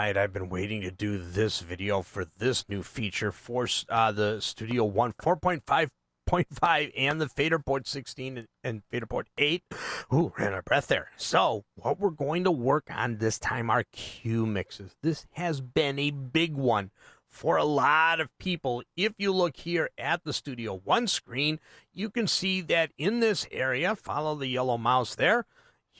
right, I've been waiting to do this video for this new feature for the Studio One 4.5.5 and the Faderport 16 and Faderport 8. Ooh, ran out of breath there. So, what we're going to work on this time are cue mixes. This has been a big one for a lot of people. If you look here at the Studio One screen, you can see that in this area, follow the yellow mouse there,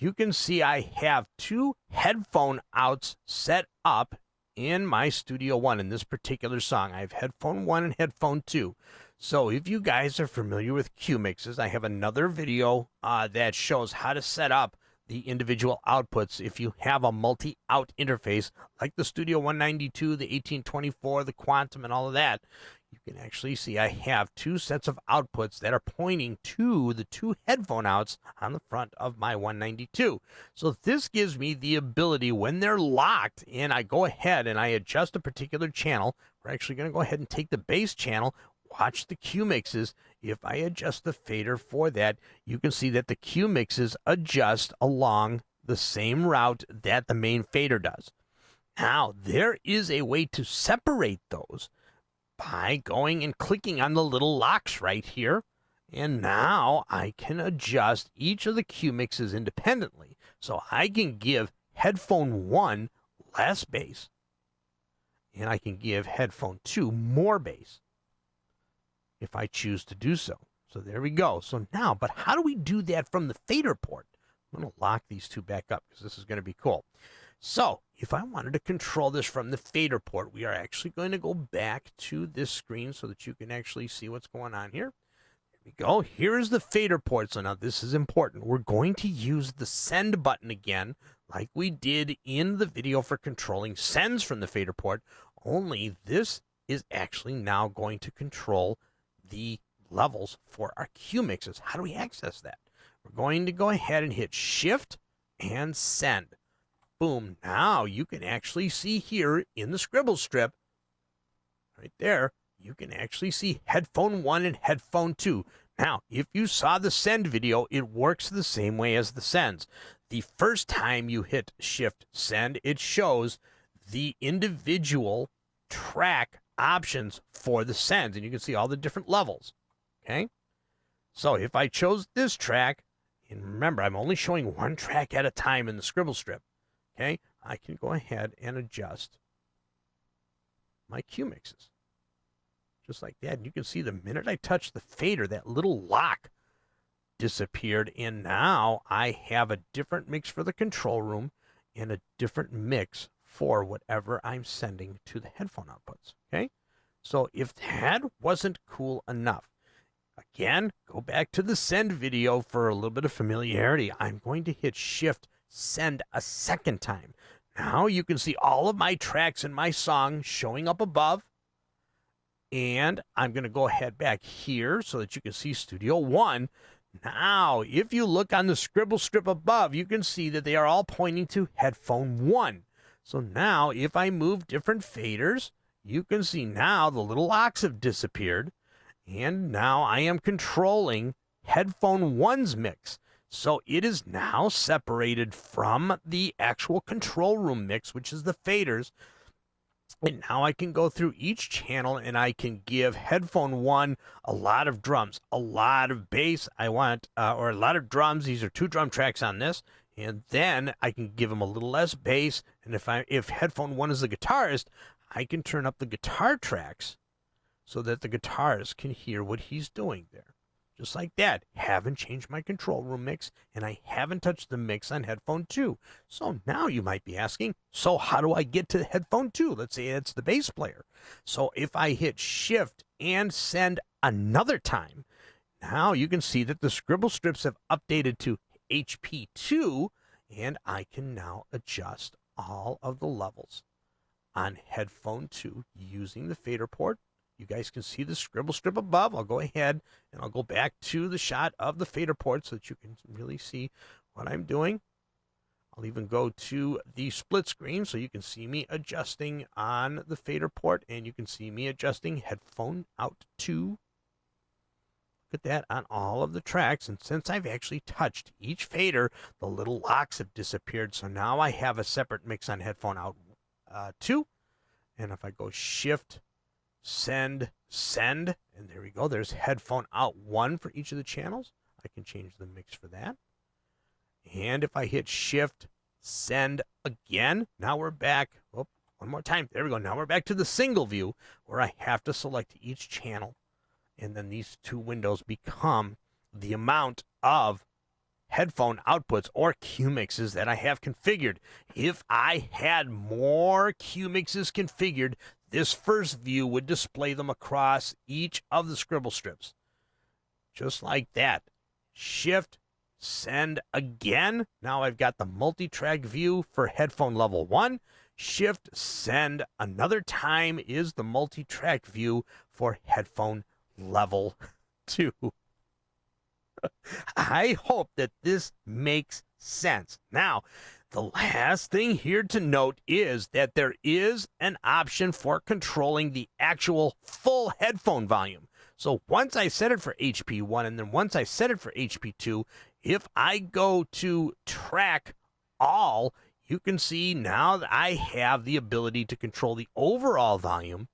you can see I have two headphone outs set up in my Studio One in this particular song. I have headphone 1 and headphone 2. So if you guys are familiar with cue mixes, I have another video that shows how to set up the individual outputs if you have a multi-out interface like the Studio 192, the 1824, the Quantum, and all of that. You can actually see I have two sets of outputs that are pointing to the two headphone outs on the front of my 192. So this gives me the ability, when they're locked and I go ahead and I adjust a particular channel, we're actually going to go ahead and take the bass channel, watch the cue mixes. If I adjust the fader for that, you can see that the cue mixes adjust along the same route that the main fader does. Now, there is a way to separate those by going and clicking on the little locks right here. And now I can adjust each of the cue mixes independently. So I can give headphone 1 less bass, and I can give headphone 2 more bass if I choose to do so. So there we go. So now, but how do we do that from the fader port? I'm going to lock these two back up because this is going to be cool. So if I wanted to control this from the fader port, we are actually going to go back to this screen so that you can actually see what's going on here. There we go. Here's the fader port. So now this is important. We're going to use the send button again, like we did in the video for controlling sends from the fader port, only this is actually now going to control the levels for our cue mixes. How do we access that? We're going to go ahead and hit Shift and Send. Boom. Now you can actually see here in the scribble strip, right there, you can actually see headphone 1 and headphone 2. Now, if you saw the send video, it works the same way as the sends. The first time you hit Shift Send, it shows the individual track options for the sends, and you can see all the different levels. Okay, so if I chose this track, and remember, I'm only showing one track at a time in the scribble strip. Okay, I can go ahead and adjust my cue mixes just like that. And you can see the minute I touch the fader, that little lock disappeared, and now I have a different mix for the control room and a different mix for whatever I'm sending to the headphone outputs. Okay, so if that wasn't cool enough, again, go back to the send video for a little bit of familiarity. I'm going to hit Shift Send a second time. Now you can see all of my tracks in my song showing up above. And I'm going to go ahead back here so that you can see Studio One. Now, if you look on the scribble strip above, you can see that they are all pointing to headphone 1. So now, if I move different faders, you can see now the little locks have disappeared. And now I am controlling headphone 1's mix. So it is now separated from the actual control room mix, which is the faders. And now I can go through each channel and I can give headphone 1 a lot of drums, a lot of bass. I want, or a lot of drums. These are 2 drum tracks on this. And then I can give them a little less bass. And if headphone 1 is the guitarist, I can turn up the guitar tracks so that the guitarist can hear what he's doing there. Just like that. Haven't changed my control room mix, and I haven't touched the mix on headphone 2. So now you might be asking, so how do I get to headphone 2? Let's say it's the bass player. So if I hit Shift and Send another time, now you can see that the scribble strips have updated to HP2, and I can now adjust all of the levels on headphone 2 using the fader port. You guys can see the scribble strip above. I'll go ahead and I'll go back to the shot of the fader port so that you can really see what I'm doing. I'll even go to the split screen so you can see me adjusting on the fader port, and you can see me adjusting headphone out 2. Look at that on all of the tracks, and since I've actually touched each fader, the little locks have disappeared, so now I have a separate mix on headphone out 2. And if I go shift, send, send, and there we go. There's headphone out 1 for each of the channels. I can change the mix for that. And if I hit shift, send again, now we're back. Oh, one more time. There we go. Now we're back to the single view where I have to select each channel. And then these 2 windows become the amount of headphone outputs or Q mixes that I have configured. If I had more Q mixes configured, this first view would display them across each of the scribble strips. Just like that. Shift, send again. Now I've got the multi-track view for headphone level 1. Shift, send another time is the multi-track view for headphone level 2. I hope that this makes sense. Now, the last thing here to note is that there is an option for controlling the actual full headphone volume. So once I set it for HP1 and then once I set it for HP2, if I go to track all, you can see now that I have the ability to control the overall volume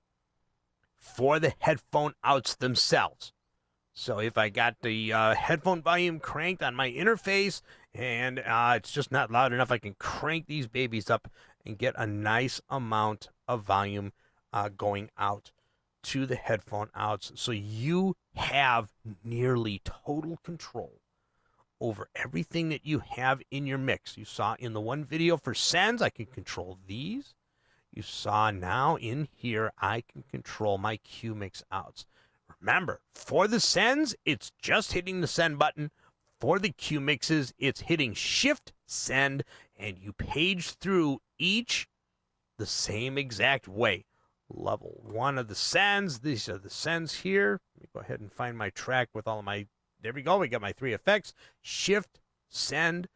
for the headphone outs themselves. So if I got the headphone volume cranked on my interface and it's just not loud enough, I can crank these babies up and get a nice amount of volume going out to the headphone outs. So you have nearly total control over everything that you have in your mix. You saw in the one video for sends, I can control these. You saw now in here, I can control my Q mix outs. Remember, for the sends, it's just hitting the send button. For the Q mixes, it's hitting shift, send, and you page through each the same exact way. Level 1 of the sends. These are the sends here. Let me go ahead and find my track with all of my, there we go. We got my 3 effects. Shift, send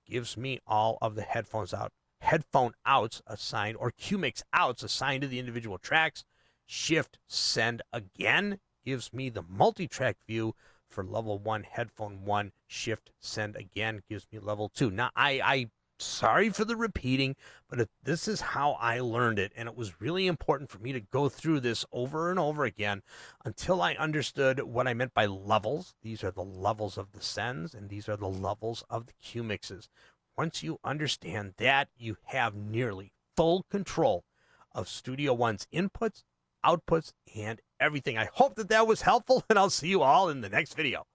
gives me all of the headphone outs assigned, or Q mix outs assigned to the individual tracks. Shift, send again gives me the multi-track view for level 1, headphone 1. Shift, send again gives me level 2. Now, I sorry for the repeating, but this is how I learned it, and it was really important for me to go through this over and over again until I understood what I meant by levels. These are the levels of the sends, and these are the levels of the Q mixes. Once you understand that, you have nearly full control of Studio One's inputs, outputs, and everything. I hope that was helpful, and I'll see you all in the next video.